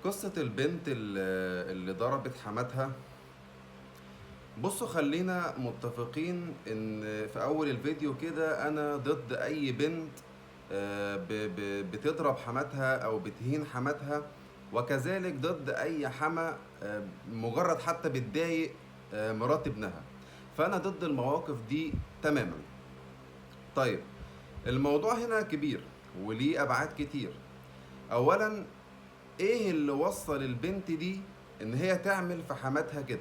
قصة البنت اللي ضربت حماتها. بصوا، خلينا متفقين ان في اول الفيديو كده انا ضد اي بنت بتضرب حماتها او بتهين حماتها، وكذلك ضد اي حما مجرد حتى بتضايق مرات ابنها. فانا ضد المواقف دي تماما. طيب، الموضوع هنا كبير وليه ابعاد كتير. اولا، ايه اللي وصل البنت دي ان هي تعمل في حماتها كده؟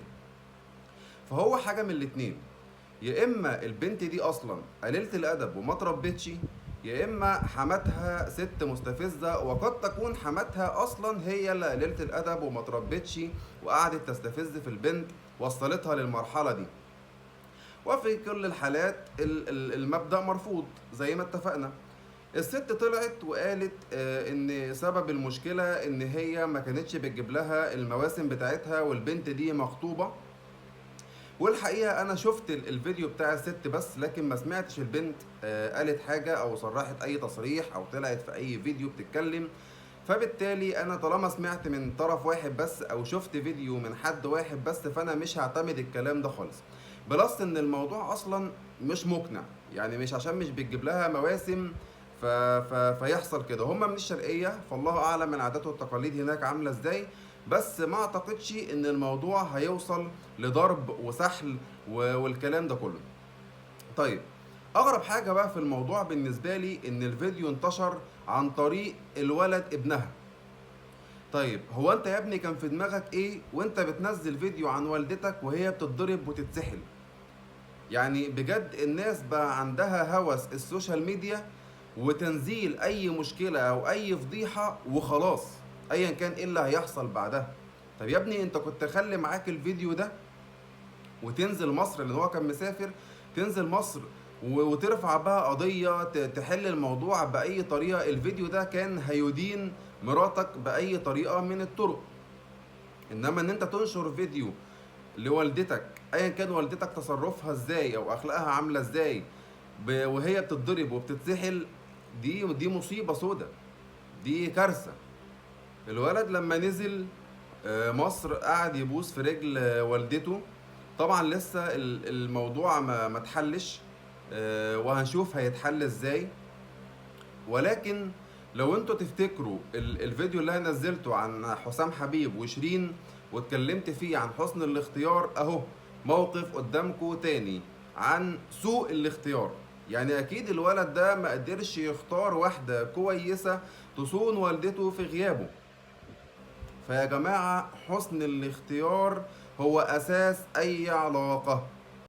فهو حاجه من الاتنين: يا اما البنت دي اصلا قليله الادب وما تربتش، يا اما حماتها ست مستفزه، وقد تكون حماتها اصلا هي اللي قليله الادب وما تربتش وقعدت تستفز في البنت وصلتها للمرحله دي. وفي كل الحالات المبدأ مرفوض زي ما اتفقنا. الست طلعت وقالت ان سبب المشكلة ان هي ما كانتش بتجيب لها المواسم بتاعتها والبنت دي مخطوبة. والحقيقة انا شفت الفيديو بتاع الست بس، لكن ما سمعتش البنت قالت حاجة او صرحت اي تصريح او طلعت في اي فيديو بتتكلم. فبالتالي انا طالما سمعت من طرف واحد بس او شفت فيديو من حد واحد بس، فانا مش هعتمد الكلام ده خالص. بلس ان الموضوع اصلا مش مقنع، يعني مش عشان مش بتجيب لها مواسم فيحصل كده. هم من الشرقية، فالله اعلم من العادات والتقاليد هناك عاملة ازاي، بس ما اعتقدش ان الموضوع هيوصل لضرب وسحل والكلام ده كله. طيب، اغرب حاجة بقى في الموضوع بالنسبة لي ان الفيديو انتشر عن طريق الولد ابنها. طيب، هو انت يا ابني كان في دماغك ايه وانت بتنزل فيديو عن والدتك وهي بتتضرب وتتسحل؟ يعني بجد الناس بقى عندها هوس السوشيال ميديا وتنزيل اي مشكلة او اي فضيحة وخلاص، ايا كان ايه اللي هيحصل بعدها. طب يا ابني، انت كنت خلي معاك الفيديو ده وتنزل مصر، لان هو كان مسافر، تنزل مصر وترفع بقى قضية تحل الموضوع بأي طريقة. الفيديو ده كان هيدين مراتك بأي طريقة من الطرق. انما ان انت تنشر فيديو لوالدتك، ايا كان والدتك تصرفها ازاي او اخلاقها عاملة ازاي وهي بتتضرب وبتتسحل، دي مصيبة سودة، دي كارثة. الولد لما نزل مصر قعد يبوس في رجل والدته. طبعا لسه الموضوع ما اتحلش، وهنشوف هيتحل ازاي. ولكن لو انتوا تفتكروا الفيديو اللي انا نزلته عن حسام حبيب وشيرين واتكلمت فيه عن حسن الاختيار، اهو موقف قدامكم تاني عن سوء الاختيار. يعني اكيد الولد ده ما قدرش يختار واحدة كويسة تصون والدته في غيابه. فيا جماعة، حسن الاختيار هو أساس أي علاقة.